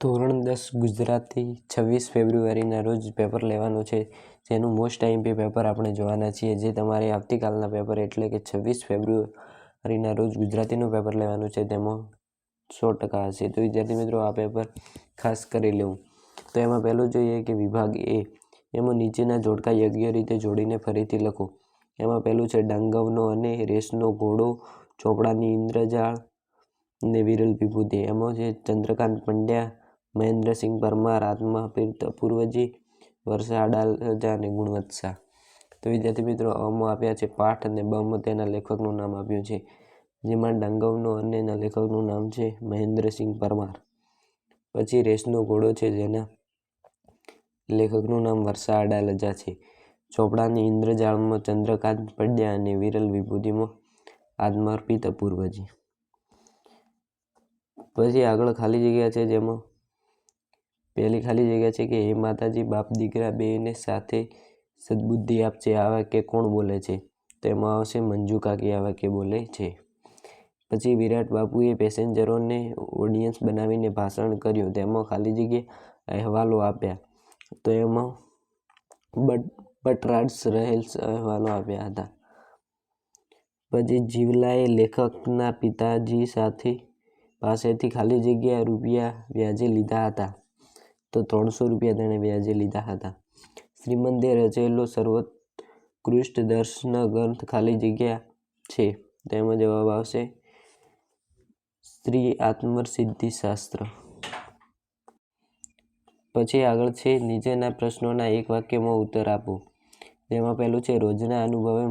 ધોરણ 10 ગુજરાતી 26 ફેબ્રુઆરીના રોજ પેપર લેવાનું છે, જેનું મોસ્ટ આઈએમપી પેપર આપણે જોવાના છીએ, જે તમારે આવતીકાલના પેપર એટલે કે 26 ફેબ્રુઆરીના રોજ ગુજરાતીનું પેપર લેવાનું છે, તેમાં 100% હશે. તો વિદ્યાર્થી મિત્રો, આ પેપર ખાસ કરી લેવું. તો એમાં પહેલું જોઈએ કે વિભાગ એ, એમાં નીચેના જોડકા યોગ્ય રીતે જોડીને ફરીથી લખો. એમાં પહેલું છે ડાંગરનો અને રેસનો ઘોડો, ચોપડાની ઇન્દ્રજાળ ને વિરલ વિભૂતિ. એમાં છે ચંદ્રકાંત પંડ્યા, મહેન્દ્રસિંહ પરમાર, આત્માતીર્થ પૂર્વજી, વર્ષા અડાલજા અને ગુણવંત શાહ. તો વિદ્યાર્થી મિત્રો, અમાં આપ્યા છે પાઠ અને બમાં તેના લેખકનું નામ આપ્યું છે, જેમાં ડાંગરનો અને ના લેખકનું નામ છે મહેન્દ્રસિંહ પરમાર. પછી રેસનો ઘોડો છે, જેના લેખકનું નામ વર્ષા અડાલજા છે. ચોપડાની ઇન્દ્રજાળમાં ચંદ્રકાંત પંડ્યા અને વિરલ વિભૂતિમાં આત્માર્પિત પૂર્વજી. પછી આગળ ખાલી જગ્યા છે, જેમાં પહેલી ખાલી જગ્યા છે કે હે માતાજી, બાપ દીકરા બેયને સાથે સદબુદ્ધિ આપજે, આ વાક્ય કોણ બોલે છે? તો એમાં આવશે મંજુ કાકી આ વાક્ય બોલે છે. પછી વિરાટ બાપુએ પેસેન્જરોને ઓડિયન્સ બનાવીને ભાષણ કર્યું, તેમાં ખાલી જગ્યા અહેવાલો આપ્યા. તો એમાં બટરાડ્સ રહેલ અહેવાલો આપ્યા હતા. પછી જીવલાએ લેખકના પિતાજી પાસેથી ખાલી જગ્યા રૂપિયા વ્યાજે લીધા હતા. તો 300 રૂપિયા તેણે વ્યાજે લીધા હતા. શ્રીમંતે રચેલો સર્વોત્કૃષ્ટ દર્શન ગ્રંથ ખાલી જગ્યા છે, તેમાં જવાબ આવશે શ્રી આત્મસિદ્ધિ શાસ્ત્ર. પછી આગળ છે નીચેના પ્રશ્નોના એક વાક્યમાં ઉત્તર આપો. જેમાં પહેલું છે રોજના અનુભવે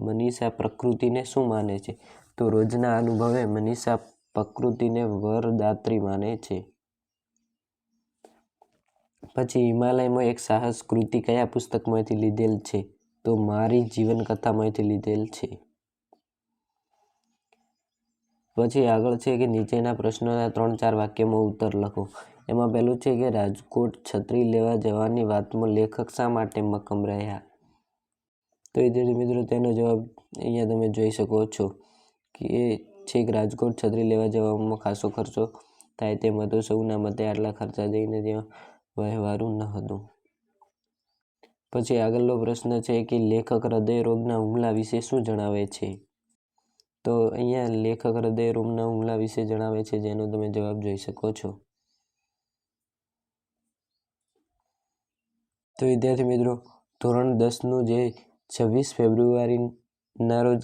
મનીષા પ્રકૃતિને શું માને છે? તો રોજના અનુભવે મનીષા પ્રકૃતિને વરદાત્રી માને છે. પછી હિમાલયમાં એક સાહસ કૃતિ કયા પુસ્તકમાંથી લીધેલ છે? તો મારી જીવનકથામાંથી લીધેલ છે. પછી આગળ છે કે નીચેના પ્રશ્નોના 3-4 વાક્યમાં ઉત્તર લખો. એમાં પહેલું છે કે રાજકોટ છત્રી લેવા જવાની વાતમાં લેખક શા માટે મક્કમ રહ્યા? તો વિદ્યાર્થી મિત્રો, તેનો જવાબ અહીંયા તમે જોઈ શકો છો કે છેક રાજકોટ છત્રી લેવા જવામાં ખાસો ખર્ચો થાય તેમ હતો. સૌના મતે આટલા ખર્ચા જઈને ત્યાં વહેવારું ન હતું. પછી આગળનો પ્રશ્ન છે કે લેખક હૃદયરોગના હુમલા વિશે શું જણાવે છે? તો અહીંયા લેખક હૃદયરોગના હુમલા વિશે જણાવે છે, જેનો તમે જવાબ જોઈ શકો છો. તો વિદ્યાર્થી મિત્રો, ધોરણ 10નું જે 26 ફેબ્રુઆરીના રોજ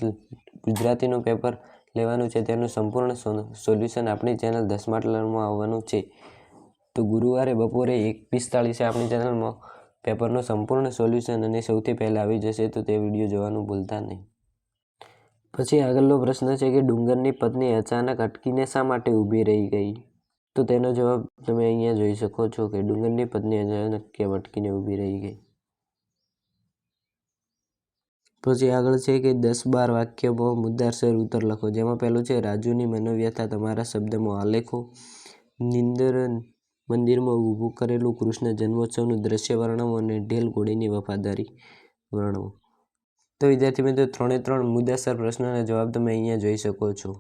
ગુજરાતીનું પેપર લેવાનું છે, તેનું સંપૂર્ણ સોલ્યુશન આપણી ચેનલ ધસમાટ લર્નમાં આવવાનું છે. તો ગુરુવારે બપોરે 1:45 આપણી ચેનલમાં પેપરનું સંપૂર્ણ સોલ્યુશન અને સૌથી પહેલાં આવી જશે, તો તે વિડીયો જોવાનું ભૂલતા નહીં. પછી આગળનો પ્રશ્ન છે કે ડુંગરની પત્ની અચાનક અટકીને શા માટે ઊભી રહી ગઈ? તો તેનો જવાબ તમે અહીંયા જોઈ શકો છો કે ડુંગરની પત્ની અચાનક કેમ અટકીને ઊભી રહી ગઈ. પછી આગળ છે કે 10-12 વાક્યમાં મુદ્દાસર ઉત્તર લખો. જેમાં પહેલું છે રાજુની મનોવ્યથા તમારા શબ્દમાં આલેખો. નિંદર મંદિરમાં ઊભું કરેલું કૃષ્ણ જન્મોત્સવનું દ્રશ્ય વર્ણવો અને ઢેલ ઘોડીની વફાદારી વર્ણવો. તો વિદ્યાર્થી મિત્રો, 3 મુદ્દાસર પ્રશ્નોના જવાબ તમે અહીંયા જોઈ શકો છો.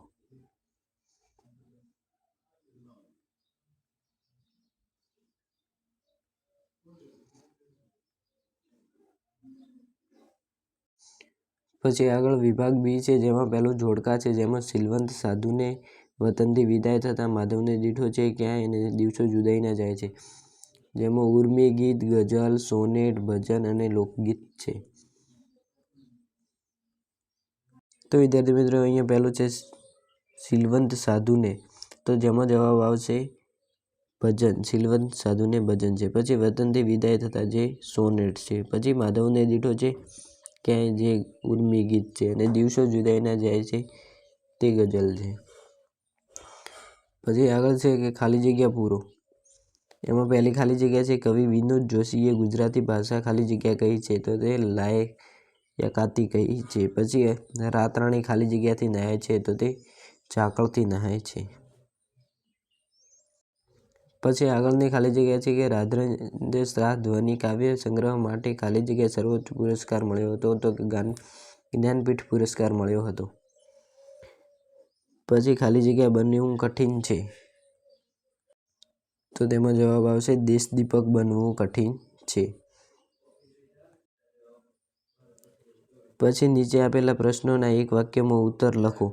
પછી આગળ વિભાગ બી છે, જેમાં પહેલું જોડકા છે, જેમાં સિલવંત સાધુને વતનથી વિદાય થતાં માધવને દીઠો છે ક્યાંય અને દિવસો જુદાઈના જાય છે. જેમાં ઉર્મી ગીત, ગઝલ, સોનેટ, ભજન અને લોકગીત છે. તો વિદ્યાર્થી મિત્રો, અહીંયા પહેલું છે સિલવંત સાધુને, તો જેમાં જવાબ આવશે ભજન. સિલવંત સાધુને ભજન છે. પછી વતનથી વિદાય થતા જે સોનેટ છે. પછી માધવને દીઠો છે ક્યાંય, જે ઉર્મી ગીત છે. અને દિવસો જુદાઈના જાય છે, તે ગઝલ છે. પછી આગળ છે કે ખાલી જગ્યા પૂરો. એમાં પહેલી ખાલી જગ્યા છે કવિ વિનોદ જોશીએ ગુજરાતી ભાષા ખાલી જગ્યા કહી છે, તો તે લાયકાતી કહી છે. પછી રાતરાણી ખાલી જગ્યાથી નહાય છે, તો તે ઝાકળથી નહાય છે. પછી આગળની ખાલી જગ્યા છે કે રાજેન્દ્ર શાહ ધ્વનિ કાવ્ય સંગ્રહ માટે ખાલી જગ્યા સર્વોચ્ચ પુરસ્કાર મળ્યો હતો, તો જ્ઞાનપીઠ પુરસ્કાર મળ્યો હતો. પછી ખાલી જગ્યા બનવું કઠિન છે, તો તેમાં જવાબ આવશે દેશદીપક બનવું કઠિન છે. પછી નીચે આપેલા પ્રશ્નોના એક વાક્યમાં ઉત્તર લખો.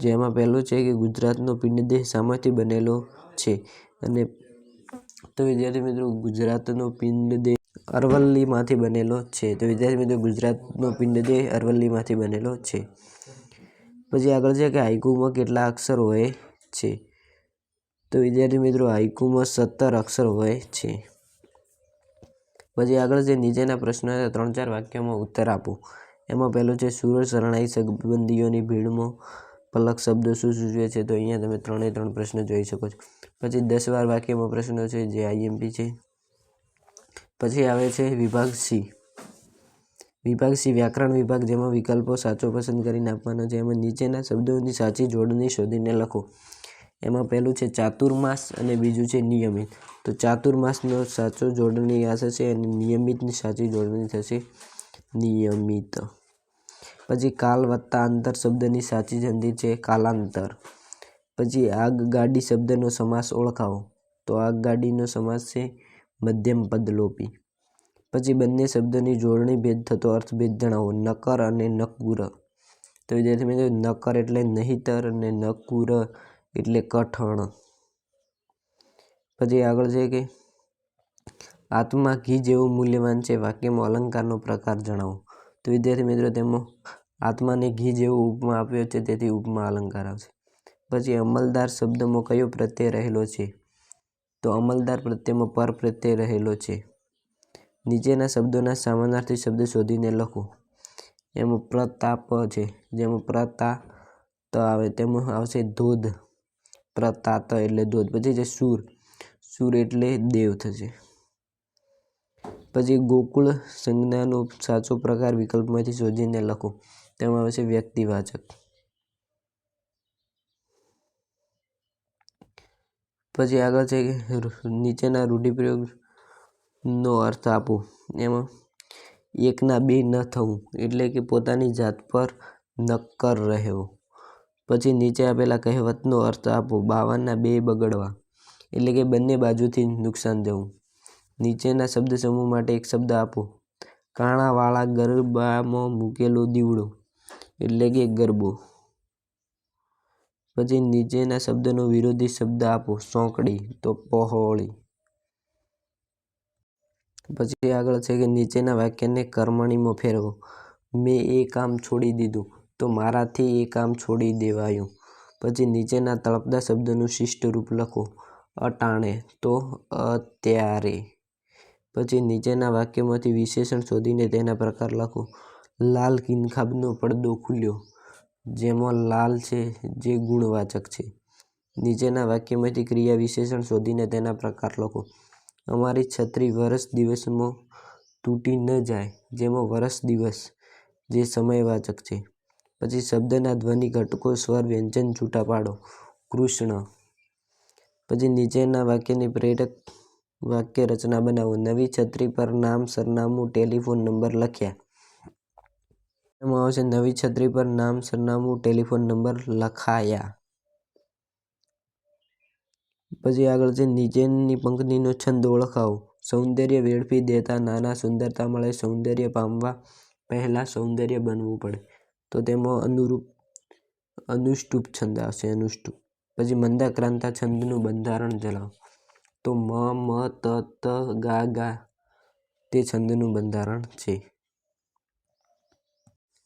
જેમાં પહેલું છે કે ગુજરાતનો પિંડદેહ શામાંથી બનેલો છે. અને તો વિદ્યાર્થી મિત્રો ગુજરાતનો પિંડદેહ અરવલ્લીમાંથી બનેલો છે. તો વિદ્યાર્થી મિત્રો ગુજરાતનો પિંડદેહ અરવલ્લીમાંથી બનેલો છે. પછી આગળ છે કે હાઈકુમાં કેટલા અક્ષર હોય છે. તો વિદ્યાર્થી મિત્રો હાઈકુમાં 17 અક્ષર હોય છે. પછી આગળ છે નીચેના પ્રશ્નોના 3-4 વાક્યોમાં ઉત્તર આપો. એમાં પહેલું છે સુરત શરણાઈ સંબંધીઓની ભીડમાં પલક શબ્દ શું સૂચવે છે. તો અહીંયા તમે 3 પ્રશ્ન જોઈ શકો છો. પછી 10-12 વાક્યમાં પ્રશ્નો છે જે આઈએમપી છે. પછી આવે છે વિભાગ સી. વિભાગ સી વ્યાકરણ વિભાગ, જેમાં વિકલ્પો સાચો પસંદ કરીને આપવાનો છે. એમાં નીચેના શબ્દોની સાચી જોડણી શોધીને લખો. એમાં પહેલું છે ચાતુર્માસ અને બીજું છે નિયમિત. તો ચાતુર્માસનો સાચો જોડણી આ થશે અને નિયમિતની સાચી જોડણી થશે નિયમિત. પછી કાલ વત્તા અંતર શબ્દની સાચી સંધિ છે કાલાંતર. પછી આગગાડી શબ્દનો સમાસ ઓળખાવો. તો આગગાડીનો સમાસ છે મધ્યમ પદલોપી. પછી બંને શબ્દની જોડણી ભેદ થતો અર્થભેદ જણાવો. નકર અને નકુર. તો વિદ્યાર્થી મિત્રો નકર એટલે નહિતર અને નકુર એટલે કઠણ. પછી આગળ છે કે આત્મા ઘી જેવું મૂલ્યવાન છે. વાક્યમાં અલંકારનો પ્રકાર જણાવો. તો વિદ્યાર્થી મિત્રો તેમાં આત્માને ઘી જેવું ઉપમા આપ્યો છે, તેથી ઉપમા અલંકાર આવશે. પછી અમલદાર શબ્દમાં કયો પ્રત્યય રહેલો છે. તો અમલદાર પ્રત્યયમાં પર પ્રત્યય રહેલો છે. નીચેના શબ્દોના સમાનાર્થી શબ્દ શોધીને લખો. એમાં પ્રતાપ છે, જેમાં પ્રતાપ આવે તેમાં આવશે ધોધ. પ્રતાત એટલે ધોધ. પછી છે સુર. સુર એટલે દેવ થશે. પછી ગોકુળ સંજ્ઞાનો સાચો પ્રકાર વિકલ્પમાંથી શોધીને લખો. તેમાં આવશે વ્યક્તિવાચક. પછી આગળ છે કે નીચેના રૂઢિપ્રયોગનો અર્થ આપો. એમાં એકના બે ન થવું એટલે કે પોતાની જાત પર નક્કર રહેવો. પછી નીચે આપેલા કહેવતનો અર્થ આપો. 52ના 2 બગડવા એટલે કે બંને બાજુથી નુકસાન જવું. નીચેના શબ્દ સમૂહ માટે એક શબ્દ આપો. કાણાવાળા ગરબામાં મૂકેલો દીવડો એટલે કે ગરબો. પછી નીચેના શબ્દનો વિરોધી શબ્દ આપો. સોંકડી તો પહોળી. પછી આગળ છે કે નીચેના વાક્યને કર્મણીમાં ફેરવો. મેં એ કામ છોડી દીધું તો મારાથી એ કામ છોડી દેવાયું. પછી નીચેના તળપદા શબ્દનું શિષ્ટ રૂપ લખો. અટાણે તો અત્યારે. પછી નીચેના વાક્યમાંથી વિશેષણ શોધીને તેના પ્રકાર લખો. લાલ કિનખાબનો પડદો ખુલ્યો. જેમાં લાલ છે જે ગુણવાચક છે. નીચેના વાક્યમાંથી ક્રિયા વિશેષણ શોધીને તેના પ્રકાર લખો. અમારી છત્રી વરસ દિવસમાં તૂટી ન જાય. જેમાં વરસ દિવસ જે સમયવાચક છે. પછી શબ્દના ધ્વનિ ઘટકો સ્વર વ્યંજન છૂટા પાડો. કૃષ્ણ. પછી નીચેના વાક્યની પ્રેરક વાક્ય રચના બનાવો. નવી છત્રી પર નામ, સરનામું, ટેલિફોન નંબર લખ્યા. એમાં આવશે નવી છત્રી પર નામ, સરનામું, ટેલિફોન નંબર લખાયા. પછી આગળ છે નીચેની પંક્તિનો છંદ ઓળખાવો. સૌંદર્ય વેડફી દેતા નાના સુંદરતા મળે. સૌંદર્ય પામવા પહેલા સૌંદર્ય બનવું પડે. તો તેમાં અનુષ્ટુપ છંદ આવશે. અનુષ્ટુપ. પછી મંદાક્રાંતા છંદનું બંધારણ જણાવો. તો મ મ ત ત ગા ગા તે છંદનું બંધારણ છે.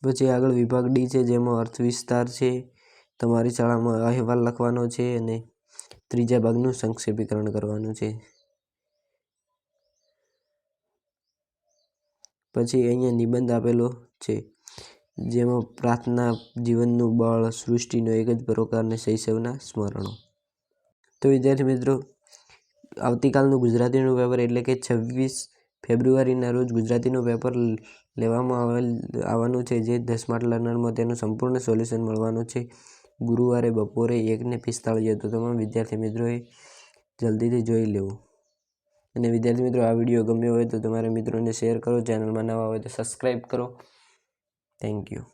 પછી આગળ વિભાગ ડી છે, જેમાં અર્થ વિસ્તાર છે. તમારી શાળામાં અહેવાલ લખવાનો છે અને 3જા ભાગનું સંક્ષેપીકરણ કરવાનું છે. પછી અહીંયા નિબંધ આપેલો છે, જેમાં પ્રાર્થના, જીવનનું બળ, સૃષ્ટિનો એક જ પ્રકાર અને શૈશવના સ્મરણો. તો વિદ્યાર્થી મિત્રો આવતીકાલનું ગુજરાતીનું પેપર એટલે કે 26 ફેબ્રુઆરીના રોજ ગુજરાતીનું પેપર લેવામાં આવવાનું છે, જે ધ સ્માર્ટ લર્નરમાં તેનું સંપૂર્ણ સોલ્યુશન મળવાનું છે ગુરુવારે બપોરે 1:45. તો તમામ વિદ્યાર્થી મિત્રોએ જલ્દીથી જોઈ લેવું. અને વિદ્યાર્થી મિત્રો આ વિડીયો ગમ્યો હોય તો તમારા મિત્રોને શેર કરો. ચેનલમાં નવા હોય તો સબસ્ક્રાઈબ કરો. Thank you.